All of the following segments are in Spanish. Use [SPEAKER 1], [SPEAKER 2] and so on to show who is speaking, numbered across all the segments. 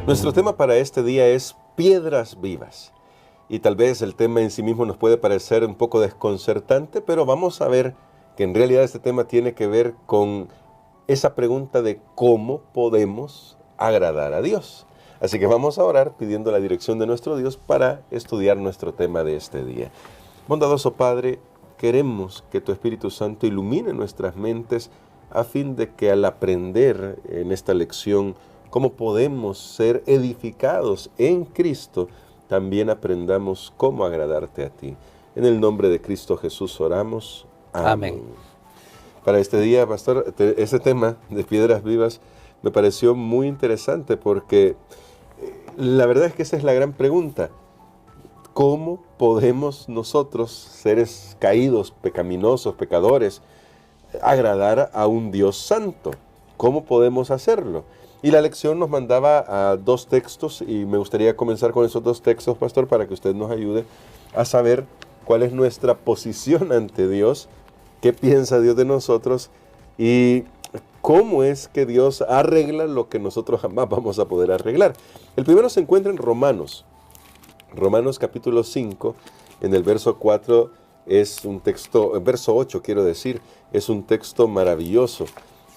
[SPEAKER 1] Nuestro tema para este día es piedras vivas. Y tal vez el tema en sí mismo nos puede parecer un poco desconcertante, pero vamos a ver que en realidad este tema tiene que ver con esa pregunta de cómo podemos agradar a Dios. Así que vamos a orar pidiendo la dirección de nuestro Dios para estudiar nuestro tema de este día. Bondadoso Padre, queremos que tu Espíritu Santo ilumine nuestras mentes a fin de que al aprender en esta lección cómo podemos ser edificados en Cristo, también aprendamos cómo agradarte a ti. En el nombre de Cristo Jesús oramos. Amén. Para este día, pastor, este tema de piedras vivas me pareció muy interesante porque la verdad es que esa es la gran pregunta. ¿Cómo podemos nosotros, seres caídos, pecaminosos, pecadores, agradar a un Dios santo? ¿Cómo podemos hacerlo? Y la lección nos mandaba a dos textos y me gustaría comenzar con esos dos textos, pastor, para que usted nos ayude a saber cuál es nuestra posición ante Dios, qué piensa Dios de nosotros y cómo es que Dios arregla lo que nosotros jamás vamos a poder arreglar. El primero se encuentra en Romanos capítulo 5, en el verso 4 es un texto, verso 8 quiero decir, es un texto maravilloso.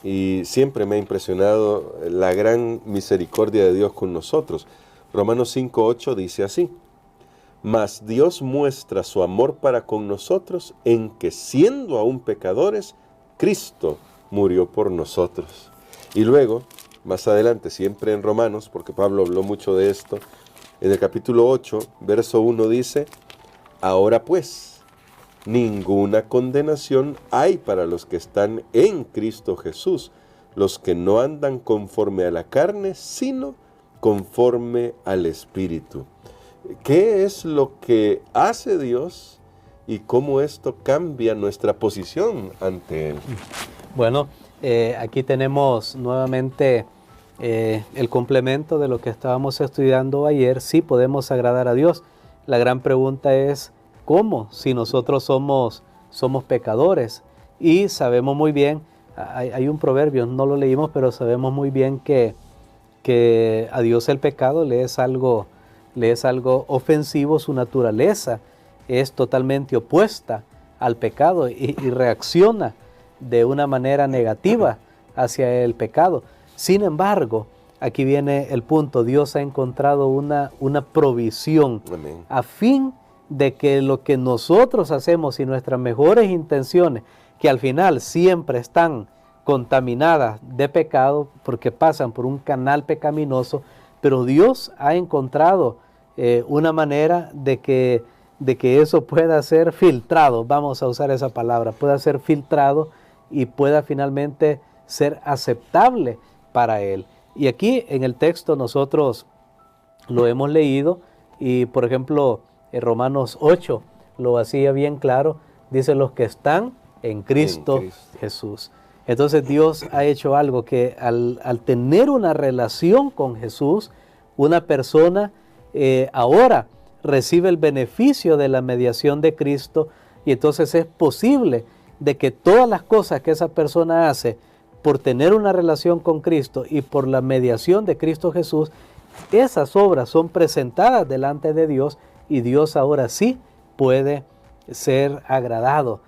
[SPEAKER 1] Y siempre me ha impresionado la gran misericordia de Dios con nosotros. Romanos 5:8 dice así: Mas Dios muestra su amor para con nosotros en que siendo aún pecadores, Cristo murió por nosotros. Y luego, más adelante, siempre en Romanos, porque Pablo habló mucho de esto, en el capítulo 8, verso 1 dice: Ahora pues, ninguna condenación hay para los que están en Cristo Jesús, los que no andan conforme a la carne, sino conforme al Espíritu. ¿Qué es lo que hace Dios y cómo esto cambia nuestra posición ante Él?
[SPEAKER 2] Bueno, aquí tenemos nuevamente el complemento de lo que estábamos estudiando ayer. Sí podemos agradar a Dios. La gran pregunta es, ¿cómo? Si nosotros somos pecadores y sabemos muy bien, hay un proverbio, no lo leímos, pero sabemos muy bien que a Dios el pecado le es algo ofensivo, su naturaleza es totalmente opuesta al pecado y reacciona de una manera negativa hacia el pecado. Sin embargo, aquí viene el punto, Dios ha encontrado una provisión. Amén. A fin de que lo que nosotros hacemos y nuestras mejores intenciones, que al final siempre están contaminadas de pecado porque pasan por un canal pecaminoso, pero Dios ha encontrado una manera de que eso pueda ser filtrado, vamos a usar esa palabra, pueda ser filtrado y pueda finalmente ser aceptable para Él. Y aquí en el texto nosotros lo hemos leído y por ejemplo en Romanos 8 lo hacía bien claro, dice los que están en Cristo Jesús. Entonces Dios ha hecho algo que al tener una relación con Jesús, una persona ahora recibe el beneficio de la mediación de Cristo y entonces es posible de que todas las cosas que esa persona hace por tener una relación con Cristo y por la mediación de Cristo Jesús, esas obras son presentadas delante de Dios y Dios ahora sí puede ser agradado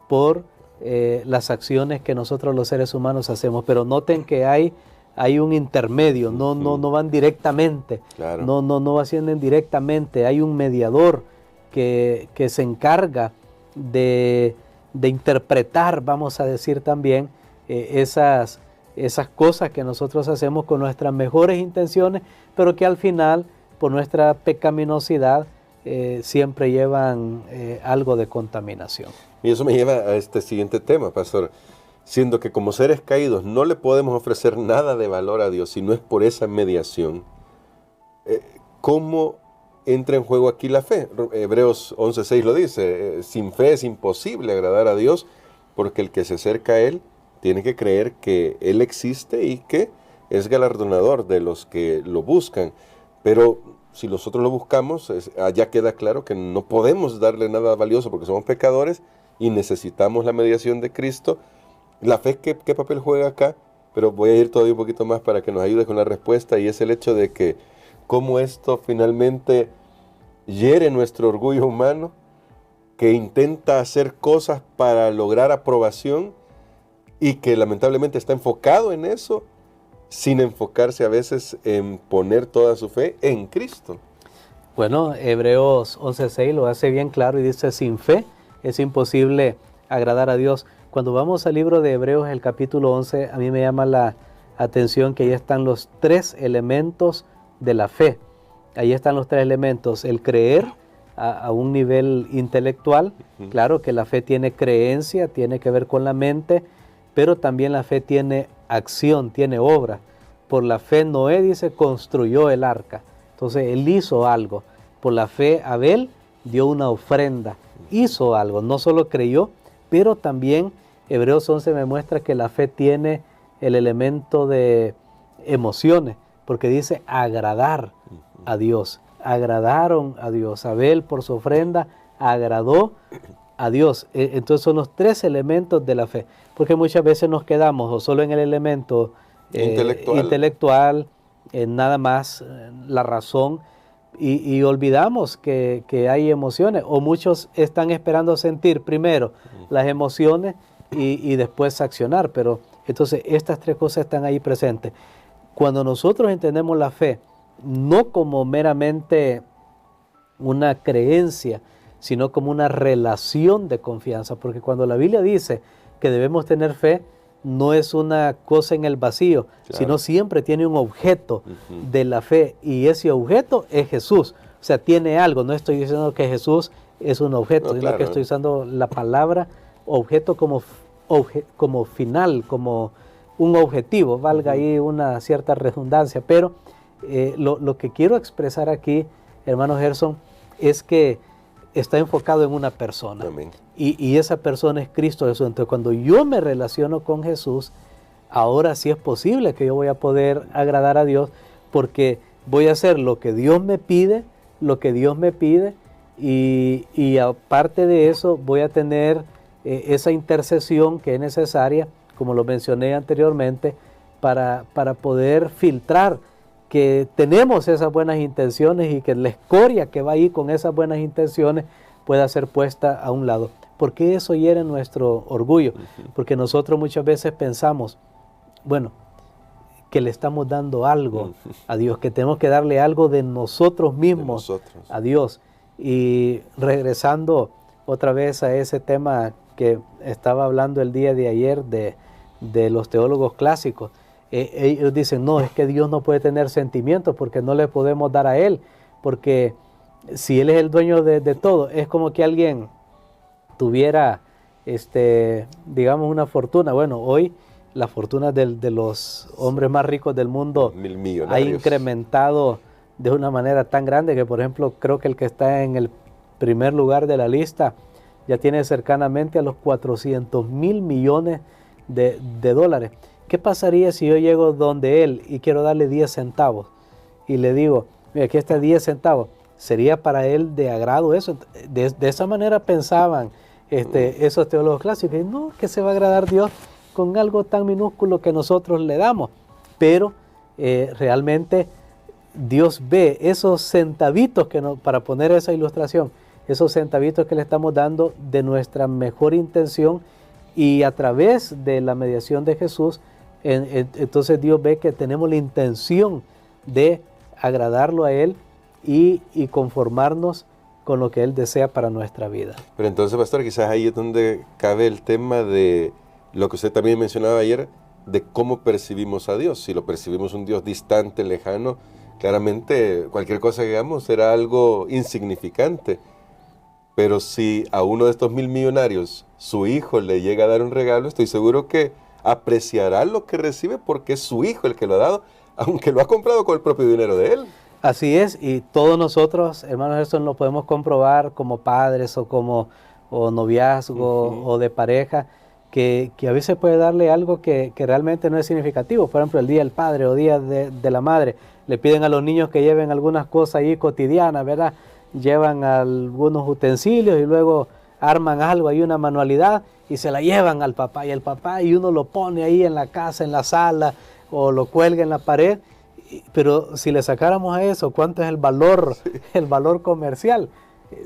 [SPEAKER 2] por las acciones que nosotros los seres humanos hacemos. Pero noten que hay un intermedio, no van directamente, claro. no ascienden directamente, hay un mediador que se encarga de interpretar, vamos a decir también, esas cosas que nosotros hacemos con nuestras mejores intenciones, pero que al final, por nuestra pecaminosidad, siempre llevan algo de contaminación.
[SPEAKER 1] Y eso me lleva a este siguiente tema, pastor. Siendo que como seres caídos no le podemos ofrecer nada de valor a Dios si no es por esa mediación, ¿cómo entra en juego aquí la fe? Hebreos 11:6 lo dice, sin fe es imposible agradar a Dios, porque el que se acerca a Él tiene que creer que Él existe y que es galardonador de los que lo buscan. Pero si nosotros lo buscamos, ya queda claro que no podemos darle nada valioso porque somos pecadores y necesitamos la mediación de Cristo. La fe, ¿qué papel juega acá? Pero voy a ir todavía un poquito más para que nos ayude con la respuesta, y es el hecho de que cómo esto finalmente hiere nuestro orgullo humano, que intenta hacer cosas para lograr aprobación y que lamentablemente está enfocado en eso, sin enfocarse a veces en poner toda su fe en Cristo.
[SPEAKER 2] Bueno, Hebreos 11:6 lo hace bien claro y dice, sin fe es imposible agradar a Dios. Cuando vamos al libro de Hebreos, el capítulo 11, a mí me llama la atención que ahí están los 3 elementos de la fe. Ahí están los 3 elementos, el creer a un nivel intelectual. Claro que la fe tiene creencia, tiene que ver con la mente, pero también la fe tiene acción, tiene obra. Por la fe Noé, dice, construyó el arca. Entonces él hizo algo. Por la fe Abel dio una ofrenda, hizo algo. No solo creyó, pero también Hebreos 11 me muestra que la fe tiene el elemento de emociones, porque dice agradar a Dios. Agradaron a Dios. Abel por su ofrenda agradó a Dios. Entonces son los 3 elementos de la fe, porque muchas veces nos quedamos o solo en el elemento intelectual, nada más la razón, y olvidamos que hay emociones, o muchos están esperando sentir primero las emociones y después accionar, pero entonces estas 3 cosas están ahí presentes. Cuando nosotros entendemos la fe, no como meramente una creencia, sino como una relación de confianza, porque cuando la Biblia dice que debemos tener fe, no es una cosa en el vacío, claro, sino siempre tiene un objeto de la fe, y ese objeto es Jesús. O sea, tiene algo. No estoy diciendo que Jesús es un objeto, sino que estoy usando la palabra objeto como final, como un objetivo, valga ahí una cierta redundancia, pero lo que quiero expresar aquí, hermano Gerson, es que está enfocado en una persona. Amén. Y esa persona es Cristo Jesús. Entonces, cuando yo me relaciono con Jesús, ahora sí es posible que yo voy a poder agradar a Dios, porque voy a hacer lo que Dios me pide, y aparte de eso voy a tener esa intercesión que es necesaria, como lo mencioné anteriormente, para poder filtrar que tenemos esas buenas intenciones y que la escoria que va ahí con esas buenas intenciones pueda ser puesta a un lado. ¿Por qué eso hiere nuestro orgullo? Porque nosotros muchas veces pensamos, bueno, que le estamos dando algo a Dios, que tenemos que darle algo de nosotros mismos a Dios. Y regresando otra vez a ese tema que estaba hablando el día de ayer de los teólogos clásicos, ellos dicen, no, es que Dios no puede tener sentimientos porque no le podemos dar a Él, porque si Él es el dueño de todo, es como que alguien tuviera, digamos, una fortuna. Bueno, hoy la fortuna de los hombres más ricos del mundo ha incrementado de una manera tan grande que, por ejemplo, creo que el que está en el primer lugar de la lista ya tiene cercanamente a los 400,000 millones de dólares. ¿Qué pasaría si yo llego donde él y quiero darle 10 centavos? Y le digo, mira, aquí está 10 centavos. ¿Sería para él de agrado eso? De esa manera pensaban esos teólogos clásicos. No, que se va a agradar Dios con algo tan minúsculo que nosotros le damos. Pero realmente Dios ve esos centavitos para poner esa ilustración, esos centavitos que le estamos dando de nuestra mejor intención, y a través de la mediación de Jesús, entonces Dios ve que tenemos la intención de agradarlo a Él y conformarnos con lo que Él desea para nuestra vida.
[SPEAKER 1] Pero entonces, pastor, quizás ahí es donde cabe el tema de lo que usted también mencionaba ayer, de cómo percibimos a Dios. Si lo percibimos un Dios distante, lejano, claramente cualquier cosa que hagamos será algo insignificante. Pero si a uno de estos 1,000 millonarios su hijo le llega a dar un regalo, estoy seguro que apreciará lo que recibe porque es su hijo el que lo ha dado, aunque lo ha comprado con el propio dinero de él.
[SPEAKER 2] Así es, y todos nosotros, hermanos, eso lo podemos comprobar como padres o noviazgo o de pareja, que a veces puede darle algo que realmente no es significativo. Por ejemplo, el Día del Padre o Día de la Madre, le piden a los niños que lleven algunas cosas ahí cotidianas, ¿verdad? Llevan algunos utensilios y luego arman algo ahí, una manualidad, y se la llevan al papá, y uno lo pone ahí en la casa, en la sala, o lo cuelga en la pared, Pero si le sacáramos a eso, ¿cuánto es el valor comercial?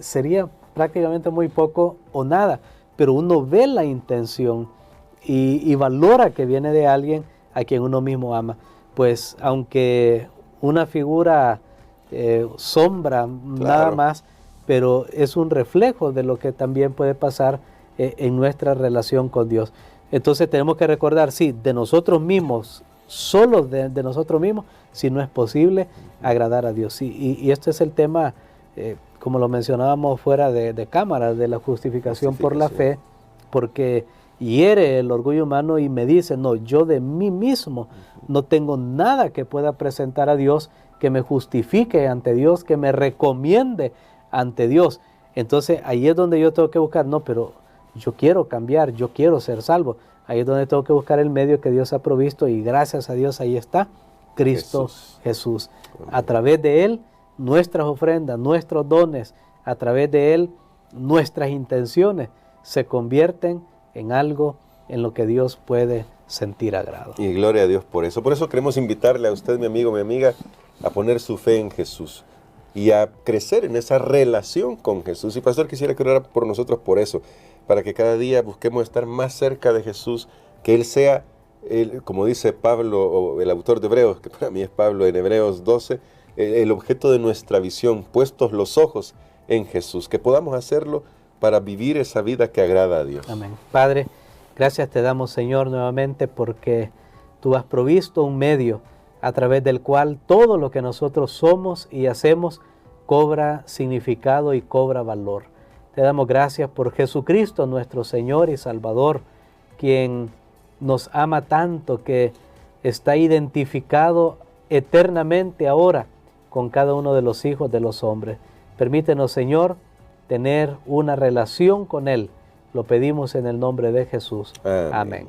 [SPEAKER 2] Sería prácticamente muy poco o nada, pero uno ve la intención y valora que viene de alguien a quien uno mismo ama. Pues aunque una figura sombra, nada más, pero es un reflejo de lo que también puede pasar en nuestra relación con Dios. Entonces tenemos que recordar, sí, de nosotros mismos, solo de nosotros mismos, si no es posible agradar a Dios. Y este es el tema, como lo mencionábamos fuera de cámara, de la justificación por la fe, porque hiere el orgullo humano y me dice, no, yo de mí mismo no tengo nada que pueda presentar a Dios, que me justifique ante Dios, que me recomiende ante Dios. Entonces ahí es donde yo tengo que buscar, no, pero yo quiero cambiar, yo quiero ser salvo. Ahí es donde tengo que buscar el medio que Dios ha provisto y gracias a Dios ahí está, Cristo Jesús. A través de Él, nuestras ofrendas, nuestros dones, a través de Él, nuestras intenciones se convierten en algo en lo que Dios puede sentir agrado.
[SPEAKER 1] Y gloria a Dios por eso. Por eso queremos invitarle a usted, mi amigo, mi amiga, a poner su fe en Jesús y a crecer en esa relación con Jesús. Y pastor, quisiera que orara por nosotros por eso, para que cada día busquemos estar más cerca de Jesús, que Él sea, como dice Pablo, o el autor de Hebreos, que para mí es Pablo en Hebreos 12, el objeto de nuestra visión, puestos los ojos en Jesús, que podamos hacerlo para vivir esa vida que agrada a Dios.
[SPEAKER 2] Amén. Padre, gracias te damos, Señor, nuevamente porque tú has provisto un medio a través del cual todo lo que nosotros somos y hacemos cobra significado y cobra valor. Te damos gracias por Jesucristo, nuestro Señor y Salvador, quien nos ama tanto, que está identificado eternamente ahora con cada uno de los hijos de los hombres. Permítenos, Señor, tener una relación con Él. Lo pedimos en el nombre de Jesús. Amén.